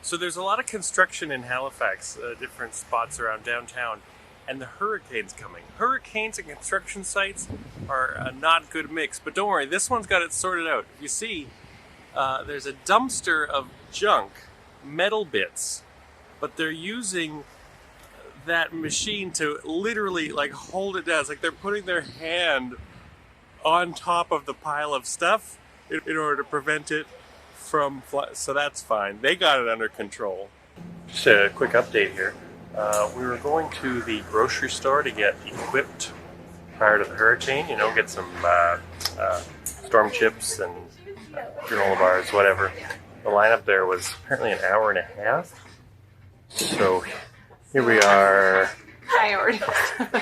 So there's a lot of construction in Halifax, different spots around downtown, and the hurricane's coming. Hurricanes and construction sites are a not good mix, but don't worry, this one's got it sorted out. You see, there's a dumpster of junk, metal bits, but they're using that machine to literally like hold it down. It's like they're putting their hand on top of the pile of stuff in order to prevent it from so that's fine. They got it under control. Just a quick update here. We were going to the grocery store to get equipped prior to the hurricane, you know, get some storm chips and granola bars, whatever. The lineup there was apparently an hour and a half. So here we are. Priorities. We are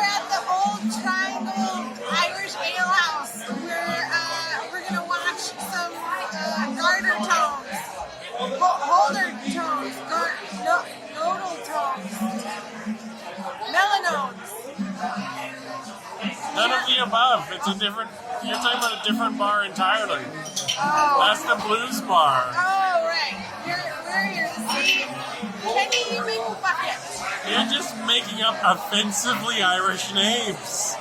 at the Old Triangle Irish Ale House. We're gonna watch some garter tones, holder tones, nodal tones, melanones. None of the above. It's a different. You're talking about a different bar entirely. Oh. That's the blues bar. Oh, right. We're here to see Penny McBucket. You're just making up offensively Irish names.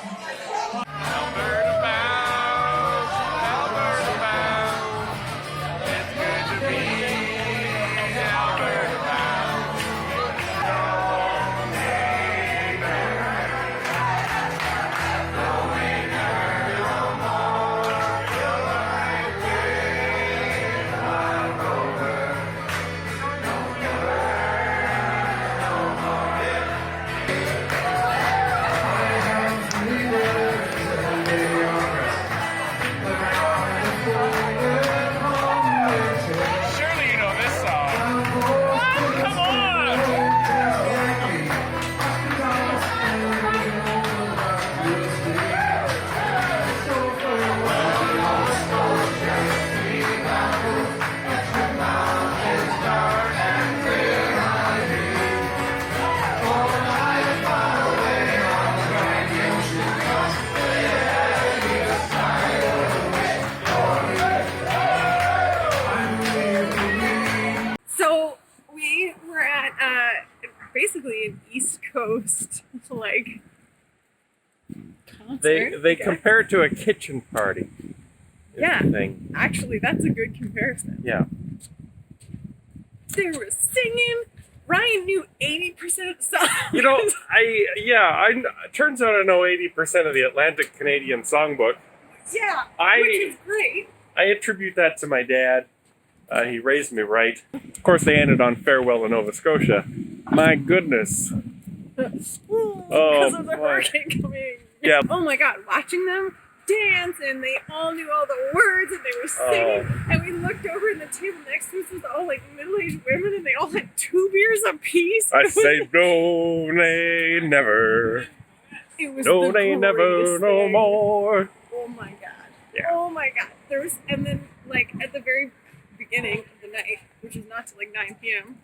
Alberta bound, Alberta bound. It's good to be Alberta bound. No neighbor, no neighbor, no more. You're right with my rover. No neighbor, no more. Surely you know this song. Come on! So we were at basically an East Coast like concert. They compare it to a kitchen party. is Yeah. the thing. Actually, that's a good comparison. Yeah. They were singing. Ryan knew 80% of the songs. You know, it turns out I know 80% of the Atlantic Canadian songbook. Yeah, I- which is great. I attribute that to my dad. He raised me right. Of course, they ended on Farewell to Nova Scotia. My goodness. Because of the boy. hurricane coming. Yeah. Oh my god, watching them dance and they all knew all the words and they were singing. And we looked over and the table next to us was all like middle-aged women and they all had 2 beers apiece. I say no, nay, never. It was No, the nay, never, greatest no thing. more. Oh my god. Yeah. Oh my god. There was, and then like at the very beginning of the night, which was not till like 9 p.m.,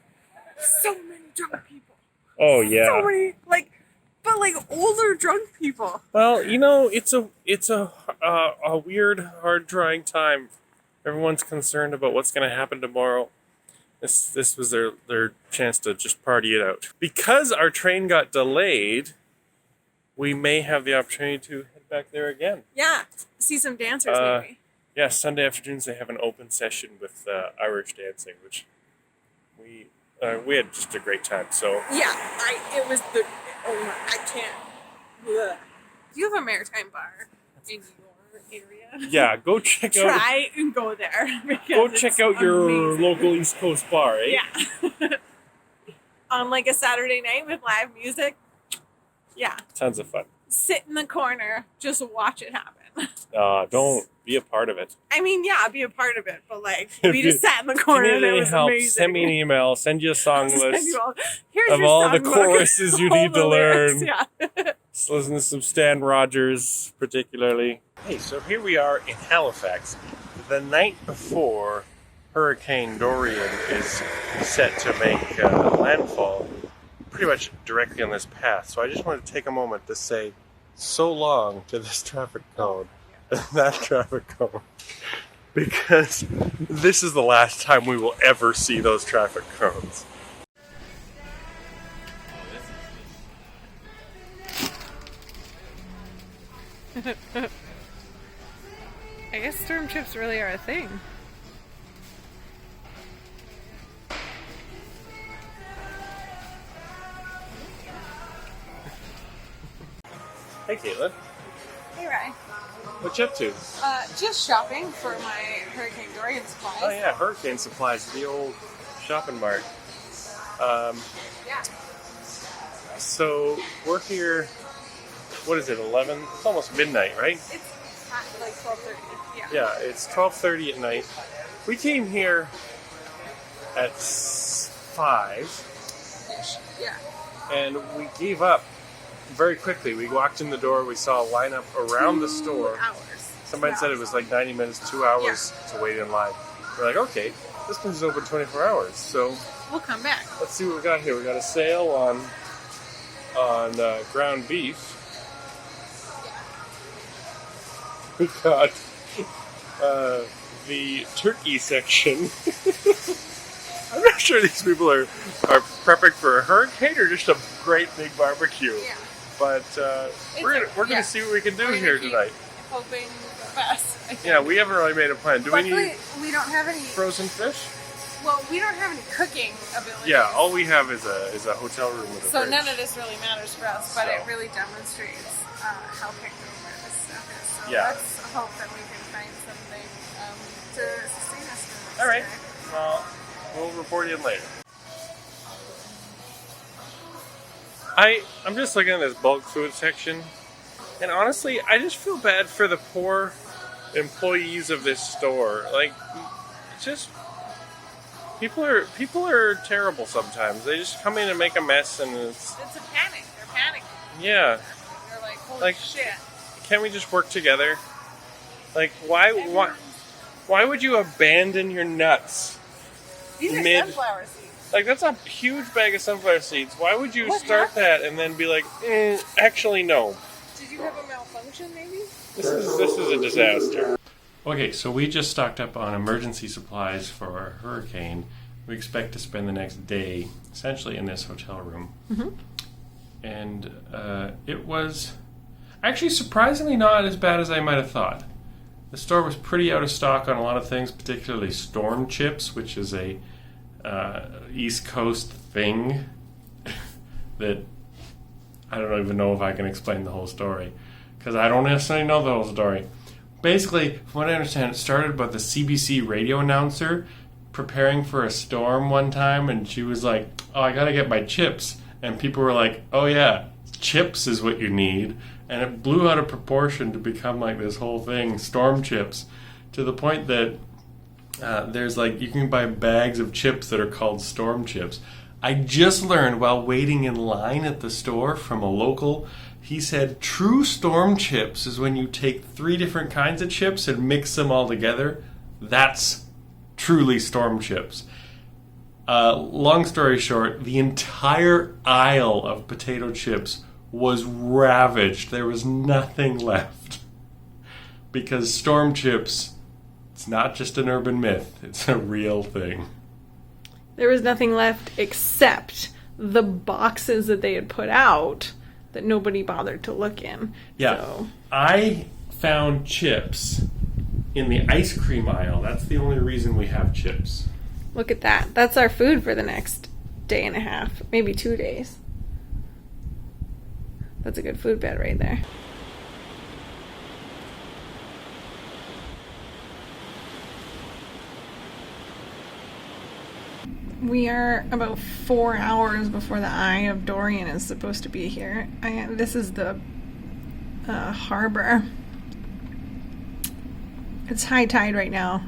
so many drunk people. Oh yeah. So many, but older drunk people. Well, you know, it's a weird, hard, trying time. Everyone's concerned about what's going to happen tomorrow. This was their chance to just party it out. Because our train got delayed, we may have the opportunity to head back there again. Yeah, see some dancers maybe. Yeah, Sunday afternoons they have an open session with Irish dancing, which we had just a great time. So Yeah, it was the. Oh my, I can't. Ugh. Do you have a maritime bar in your area? yeah, go check out. Try and go there. Go because check it's out your amazing. local East Coast bar, eh? Yeah. On like a Saturday night with live music. Yeah. Tons of fun. Sit in the corner, just watch it happen. Don't be a part of it. I mean, yeah, be a part of it, but like, If we you- just sat in the If you corner need and it any was help, amazing. send me an email, send you a song Send list you all- Here's of your all the songbook. choruses you All need the to lyrics, learn. Yeah. Just listen to some Stan Rogers, particularly. Hey, so here we are in Halifax. The night before Hurricane Dorian is set to make landfall, pretty much directly on this path. So I just wanted to take a moment to say so long to this traffic cone, that traffic cone. because this is the last time we will ever see those traffic cones. I guess storm chips really are a thing. Hey, Caitlin. Hey, Ryan. What you up to? Just shopping for my Hurricane Dorian supplies. Oh yeah, Hurricane Supplies, the old shopping mart. Yeah. So we're here, what is it, 11? It's almost midnight, right? It's like 12:30. Yeah. Yeah, it's 12:30 at night. We came here at 5, Yeah. and we gave up very quickly. We walked in the door, we saw a lineup around the store. 2 hours. Somebody said it was like 90 minutes, 2 hours to wait in line. We're like, okay, this place is open 24 hours, so We'll come back. let's see what we got here. We got a sale on ground beef. We got the turkey section. I'm not sure these people are prepping for a hurricane or just a great big barbecue. Yeah. But we're gonna see what we can do here tonight. Hoping the best. I think. Yeah, we haven't really made a plan. Do we Luckily, need we don't have any. frozen fish? Well, we don't have any cooking ability. Yeah, all we have is a hotel room with a So fridge. none of this really matters for us, but So. it really demonstrates how picked over this stuff is. So Yeah. let's hope that we can find something to sustain us for this. All right. day. Well, we'll report in later. I'm just looking at this bulk food section, and honestly, I just feel bad for the poor employees of this store. Like, just people are terrible sometimes. They just come in and make a mess, and it's It's a panic. They're panicking. yeah. They're like, holy Like- shit. Can't we just work together? Like, why would you abandon your nuts? These are mid- sunflower seeds. Like, that's a huge bag of sunflower seeds. Why would you What start that and then be like, actually, no. Did you have a malfunction, maybe? This is a disaster. Okay, so we just stocked up on emergency supplies for our hurricane. We expect to spend the next day essentially in this hotel room. Mm-hmm. And it was actually surprisingly not as bad as I might have thought. The store was pretty out of stock on a lot of things, particularly storm chips, which is a East Coast thing that I don't even know if I can explain the whole story because I don't necessarily know the whole story. Basically, from what I understand, it started by the CBC radio announcer preparing for a storm one time, and she was like, "Oh, I gotta get my chips," and people were like, "Oh yeah, chips is what you need," and it blew out of proportion to become like this whole thing, storm chips, to the point that there's like, you can buy bags of chips that are called storm chips. I just learned while waiting in line at the store from a local, he said true storm chips is when you take 3 different kinds of chips and mix them all together. That's truly storm chips. Long story short, the entire aisle of potato chips was ravaged. There was nothing left. Because storm chips, it's not just an urban myth, it's a real thing. There was nothing left except the boxes that they had put out that nobody bothered to look in. Yeah. So, I found chips in the ice cream aisle. That's the only reason we have chips. look at that. That's our food for the next day and a half, maybe 2 days. That's a good food bed right there. We are about 4 hours before the eye of Dorian is supposed to be here. This is the harbor. It's high tide right now,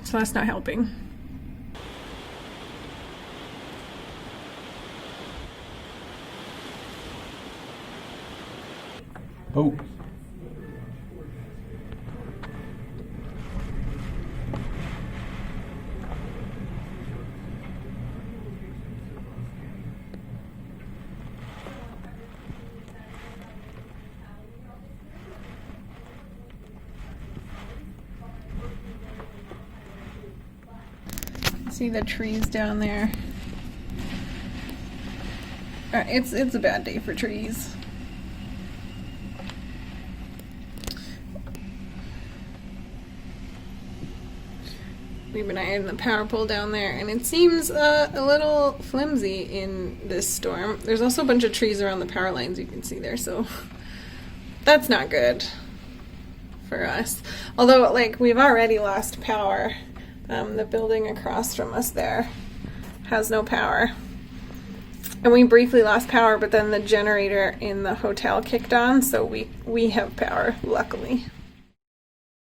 so that's not helping. Oh. See the trees down there. It's a bad day for trees. We've been eyeing the power pole down there, and it seems a little flimsy in this storm. There's also a bunch of trees around the power lines you can see there, so that's not good for us. Although, like, we've already lost power. The building across from us there has no power. And we briefly lost power, but then the generator in the hotel kicked on, so we have power, luckily.